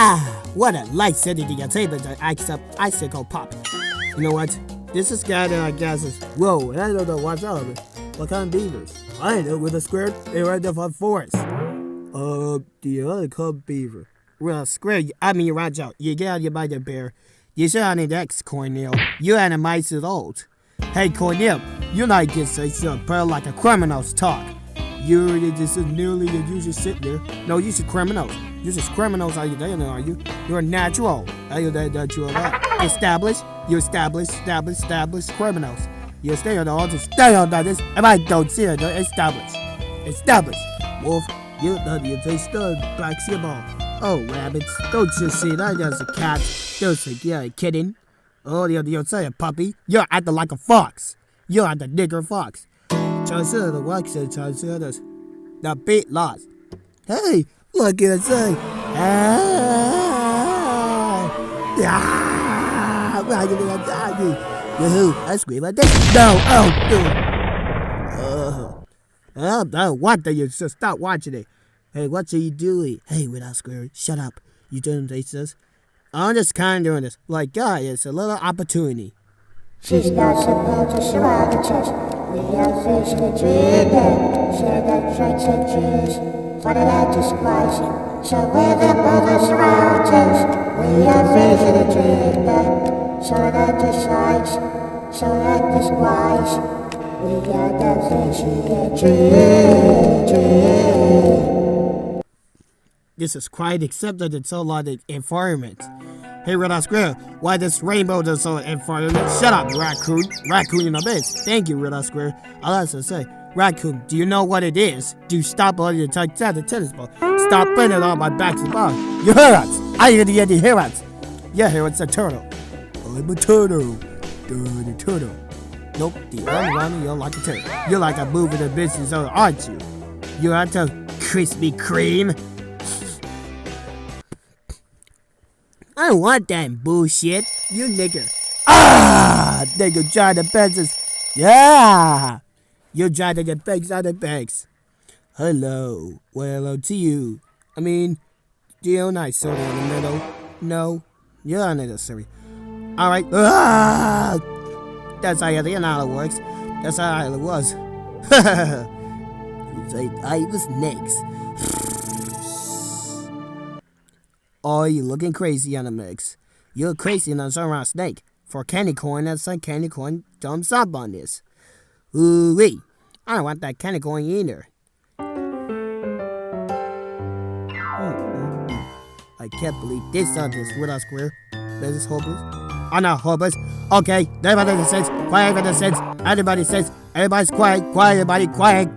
Ah, what a light setting to your table to accept icicle pop. You know what? This is guy that I guess is whoa, I don't know what's up. What kind of beavers? I know with a square, they right there for forest. The other called beaver. Well, square, I mean, right out. You get out, you buy the bear. You say on the next, Cornell. You and a mice is old. Hey, Cornell, you not just say something like a criminal's talk. You just nearly you just sit there. No, you just criminals. You just criminals, are you there? Are you? You're natural. Are you there? Established. You establish criminals. You stay on all just stay on that. If I don't see it, establish. Wolf, you taste the basketball. Oh, rabbits, don't you see that? There's a cat. There's a kitten. Oh, you'll say a puppy. You're acting like a fox. You're the nigger fox. The wax the beat lost. Hey, look at it say. I scream like this. No, what do you just stop watching it? Hey, what are you doing? Hey, Rudolfsquare, shut up. You don't taste this. I'm just kind of doing this. Like, guy, it's a little opportunity. She's not supposed to surround the church. We are facing a dream that share that tracks and trees. For the light is rising, so we're the brothers around us. We are facing a dream that so that is wise, so that is wise. We are the facing a dream. This is quite accepted in so lot of environment. Hey, Rudolfsquare, why this rainbow does so environment? Shut up, Raccoon. Raccoon in the base. Thank you, Rudolfsquare. I'll also say, Raccoon, do you know what it is? Do you stop all your touch at the tennis ball? Stop playing it on my back to the ball. You hear us? I hear the hear us. Yeah, here it's a turtle. I'm a turtle. The turtle. Nope, the only one you're like a turtle. You're like a moving the business, aren't you? You're at a Krispy Kreme. I don't want that bullshit, you nigger. Ah, nigger trying to business. Yeah, you're trying to get bags out of bags. Hello, well, hello to you. I mean, do you not soda in the middle? No, you're unnecessary. All right. Ah, that's how it works. That's how it was. I was next. Oh, you looking crazy on the mix. You're crazy on the sunrise snake. For candy corn, that's a candy corn thumbs up on this. Ooh-wee. I don't want that candy corn either. I can't believe this on this Rudolfsquare. This is hopeless. Oh, no, hopeless. Okay, everybody says, quiet, everybody says, everybody's quiet, everybody, quiet.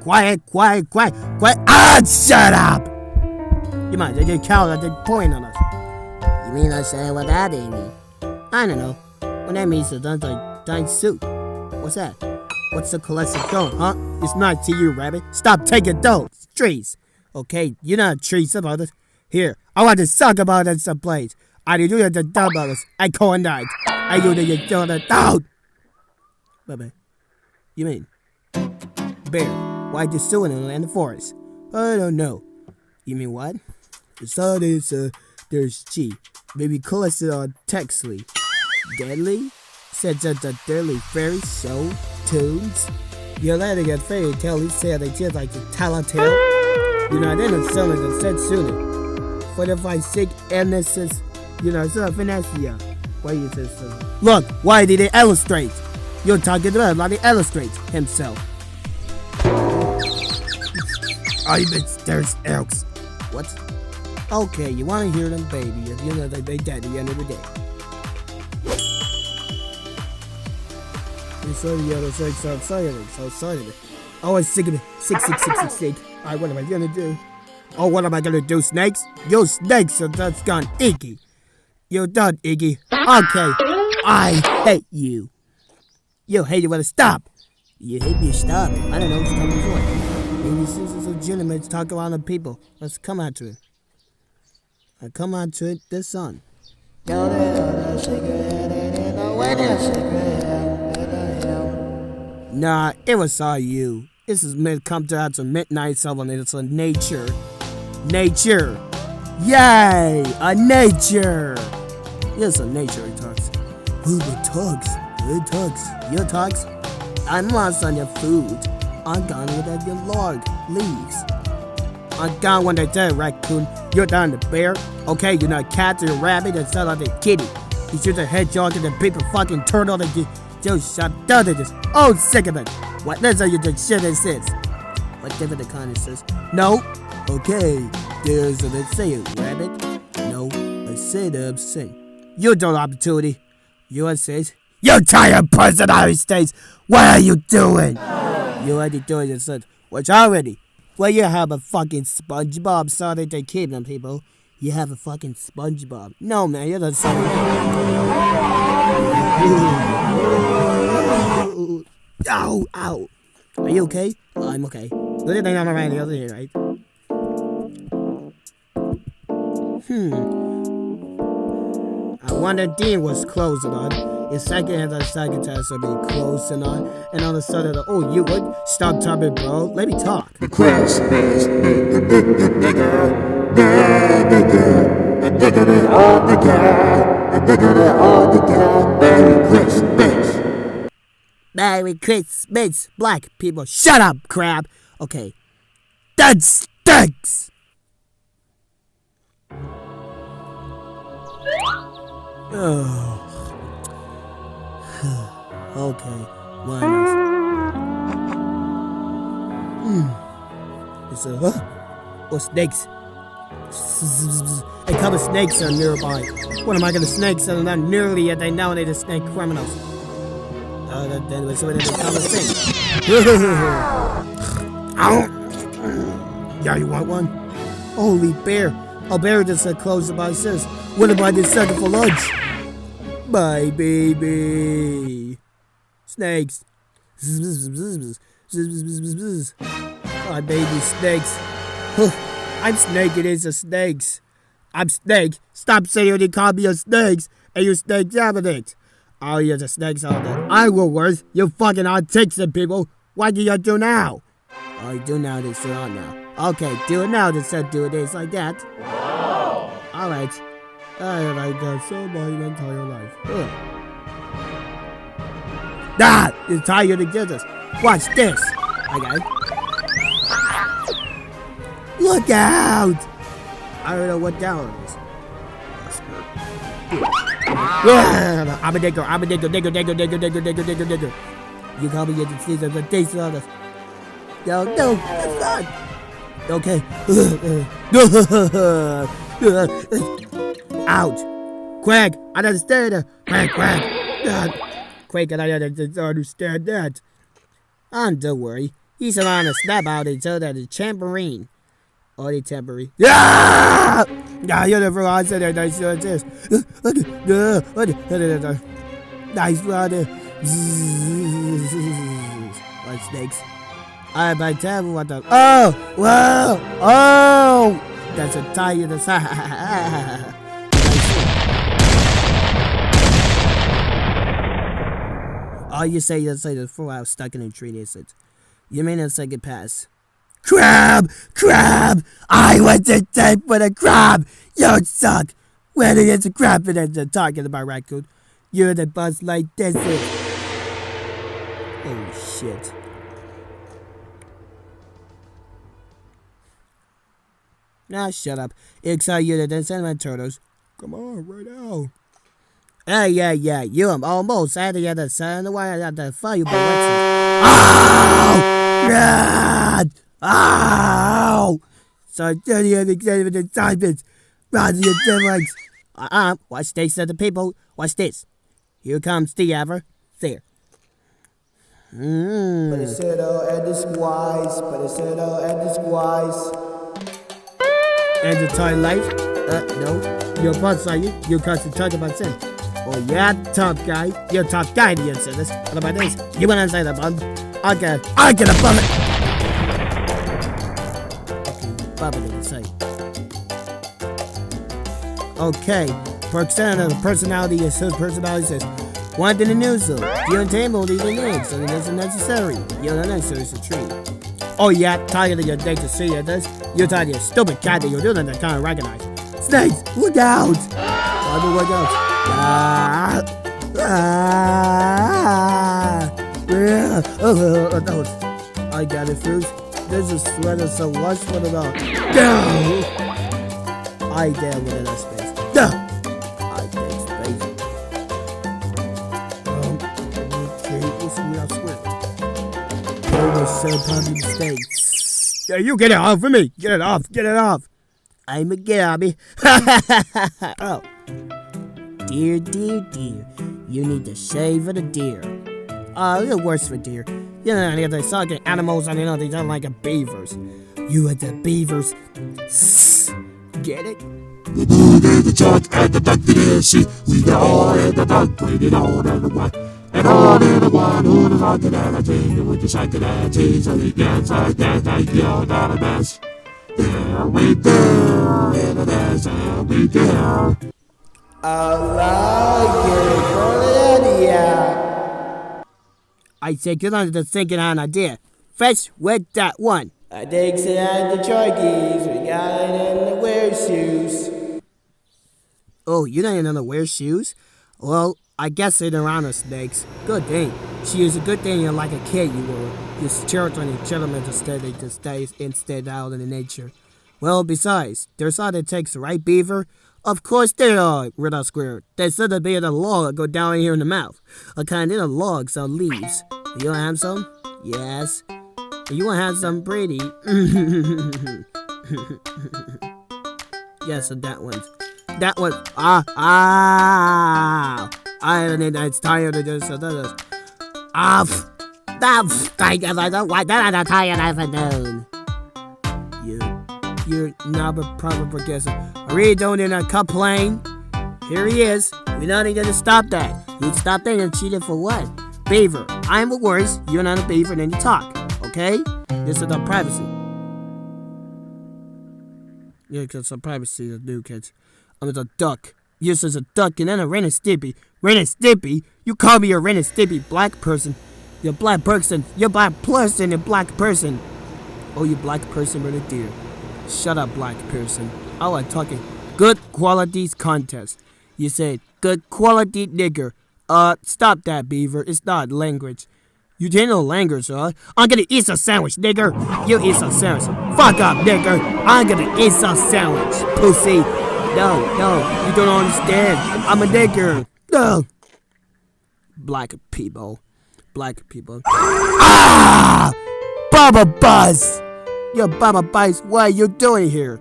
Ah, shut up! You might get cow at the point on us. You mean I say what that mean? I don't know. What that means is done soup. What's that? What's the classic dough, huh? It's not to you, rabbit. Stop taking those trees. Okay, you're not trees about it. Here, I want to talk about it someplace. I do the doubles. I call night. I do the down. Bye-bye. You mean? Bear, why the still in the forest? I don't know. You mean what? The sun is, there's G. Maybe cholesterol on Texley. Deadly? Said that the deadly fairy show tunes. You're letting a fairy tale, he said they just like the Teletoon. You know, I didn't sell it and said sooner. For the fight sick illnesses, you know, so Venetia. Why you say so? Look, why did he illustrate? You're talking about like he illustrates himself. I bet there's elks. What? Okay, you want to hear them, baby, if you know that they dead at the end of the day. You saw the other six outside of it. Oh, it's sick of it. Sick. Alright, what am I gonna do? Oh, what am I gonna do, snakes? You snakes are just gone Iggy. You're done, Iggy. Okay, I hate you. You hate it when it stop. You hate me, stop. I don't know what's coming for. Maybe this is legitimate to talk around the people. Let's come out to it. I come out to it this sun. Nah, it was all you. This is meant come to out to midnight someone. It's a nature. Nature. Yay! A nature. It's a nature it talks. Who the talks? Who talks? You talks? I'm lost on your food. I'm gone without your lord leaves. I'm gone when they're dead, Raccoon. You're down the bear. Okay, you're not a cat or a rabbit, it's not like a kitty. You shoot a hedgehog and a paper fucking turtle that you just shot down to this. Oh, sick of it. What? That's how you do shit this is. Whatever the kind says. No. Okay. There's a let's say it, rabbit. No. I said sing. You don't opportunity. You says. You tired person out of states. What are you doing? You already doing it, son. What's already? Well, you have a fucking SpongeBob, sorry they keep them people. You have a fucking SpongeBob. No, man, you're the same. Ow, ow. Are you okay? Oh, I'm okay. Look at the thing around the other here, right? I wonder Dean was closing on. His second and the second test will be closing on. And on the sudden, oh, you would? Stop talking, bro. Let me talk. The Christmas, the Merry Christmas. Merry Christmas, black people. Shut up, crab. Okay. That stinks. Oh. Okay. Why not? It's a or snakes. A couple of snakes are nearby. What am I gonna snakes? And not nearly yet. They know they're the snake criminals. Then it's what they come and sing. Yeah, you want one? Holy bear! Oh, bear just closed the box says. What if I get second for lunch? Bye, baby. Snakes. My baby snakes. I'm snake, it is a snakes. I'm snake. Stop saying you call me a snakes. And you snake dominate. Oh, you're the snakes all that. I will worth. You fucking autistic people. What do you do now? Oh, you do now this on now. Okay, do it now instead do it this like that. Wow. Alright. I like that so much my entire life. Ah! You're tired to get this. Watch this. I got it. Look out! I don't know what down is. I'm a digger. You call me the season of the days of this. No, that's not. Okay. Ouch. Quack, I understand. Quack. Quack, I don't understand that. Don't worry. He's around a snap out until that is tambourine. Or the tambourine. Yeah! You're the first I said that nice this. Nice brother. Like snakes. Alright, by time what the oh! Whoa! Oh! That's a tie in the side. All you say the 4 hours stuck in a tree, is it? You mean a second pass? Crab! I went to tape with a crab! You suck! When it gets a crab and then talking about Raccoon. You're the buzz like this is. Oh shit. Nah, shut up. It's all you that send my turtles. Come on, right now. Yeah. You am almost at the other side of the wire at the fire, but what's it? Ow! God! Ow! So, dirty and executive assignments. Roger your deadlines. Watch this, the people. Watch this. Here comes the ever. There. But it's and the squash. And the time life? No. You're boss, are you? You can't talk about sin. Oh yeah, tough guy. You're a tough guy, the answer this. What about this? You wanna say the bun? I get a bun. Okay, Bubba didn't say. Okay, percent of the personality is his personality says. Want in the news though. You on table, these are names, so it isn't necessary. You're not necessary, it's a tree. Oh yeah, tired of your day to see it this. You're tired of your stupid cat that you're doing that can't recognize. Snakes, look out! Look out. I got it, Fruit. There's a sweater so lush for the dog. I dare within that space. I take space. Okay, this is not swear. There was so tiny mistakes. Yeah, you get it off of me. Get it off. Get it off. I'm a gabby. Oh. Dear, dear, dear, you need to shave the deer. A little worse for deer. You know, they're sucking animals and you know, they don't like beavers. You are the beavers. Get it? The moon and the chalk and the duck the air see. We the all and the duck, bring it on and the one. And all and the one who the rock and I change with the psychology. So the dance like that, I yell down a mess. There we go, and the dance, and we go. I say get on to the thinking on idea. First with that one. I takes it out the Charkies. We got it in the wear shoes. Oh, you don't even know to wear shoes? Well, I guess they're around the snakes. Good thing. She is a good thing you're like a kid you were. You're children and gentlemen instead they just stay instead out in the nature. Well, besides, there's all it takes, right, Beaver? Of course they are, Rudolfsquare. They said to be a log go down here in the mouth. A kind of logs on leaves. You wanna have some? Yes. You wanna have some pretty? Yes, and that one. That one. It's tired of this. Why that I'm tired afternoon. You're not a proper guesser. I really don't need to complain. Here he is. We don't need to stop that. You stop that and cheated for what? Beaver. I'm the worst. You're not a beaver, then you talk. Okay? This is the privacy. Yeah, because some privacy to do, kids. I'm a duck. You're just a duck and then a Ren and Stimpy. Ren and Stimpy? You call me a Ren and Stimpy black person. You're black person. You're black person and black person. Oh, you black person with a deer. Shut up, black person. Oh, I'm talking good qualities contest. You said good quality nigger. Stop that, Beaver. It's not language. You didn't know language, huh? I'm gonna eat a sandwich, nigger. You eat a sandwich. Fuck up, nigger. I'm gonna eat a sandwich, pussy. No, you don't understand. I'm a nigger. No. Black people. Ah! Baba Buzz! Yo, Baba Buzz, what are you doing here?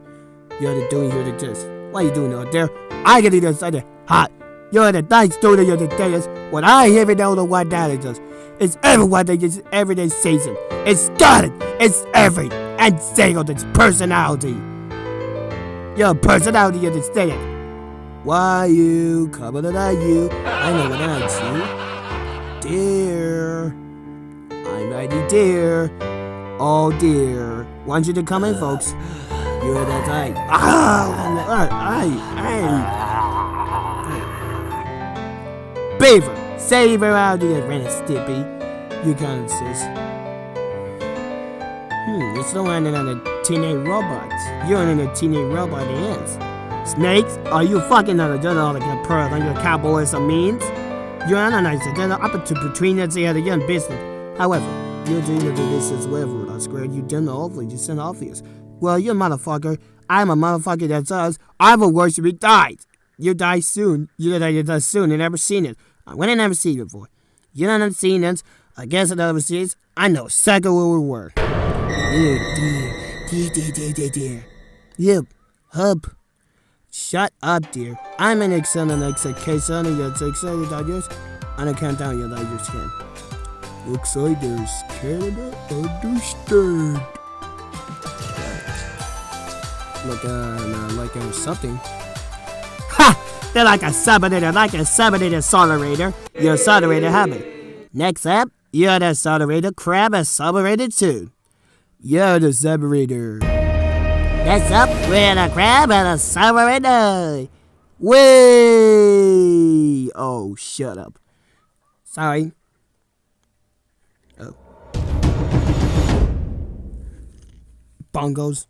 You're doing here to this. What are you doing out there? I get it inside there. Hot. You're the nice student of the day. What I hear it don't know what that is. It's everyone that is everyday season. It's got it. It's every and single its personality. Your personality is stated. Why you coming at you? I know what that's you. Dear. I'm mighty dear. Oh dear. Want you to come in, folks. You're the type. Beaver, save her out of the Ren and Stimpy. You can't insist. It's the one in a teenage robot. You're in a teenage robot ants. Snakes? Are you fucking on a pearl on your cowboys or means? You're analyzing the up to between the young business. However, you're doing the business well, Rudolfsquare. You done awfully, you sent obvious. Well, you motherfucker. I'm a motherfucker that says I'm a worship you died. You die soon. You die soon. You never seen it. When I never seen it before. You don't never seen it. I guess I never seen it. I know exactly where we were. Dear. Yep. Hub. Shut up, dear. I'm an excellent execution of your excited dodgers. And I can't down your dodgers skin. Looks like there's Canada understood. Like something. Ha! They're like a accelerator. You're a accelerator habit. Next up, you're the accelerator crab accelerated too. You're the accelerator. Next up, we're the crab and accelerator. Way! Oh, shut up. Sorry. Oh. Bongos.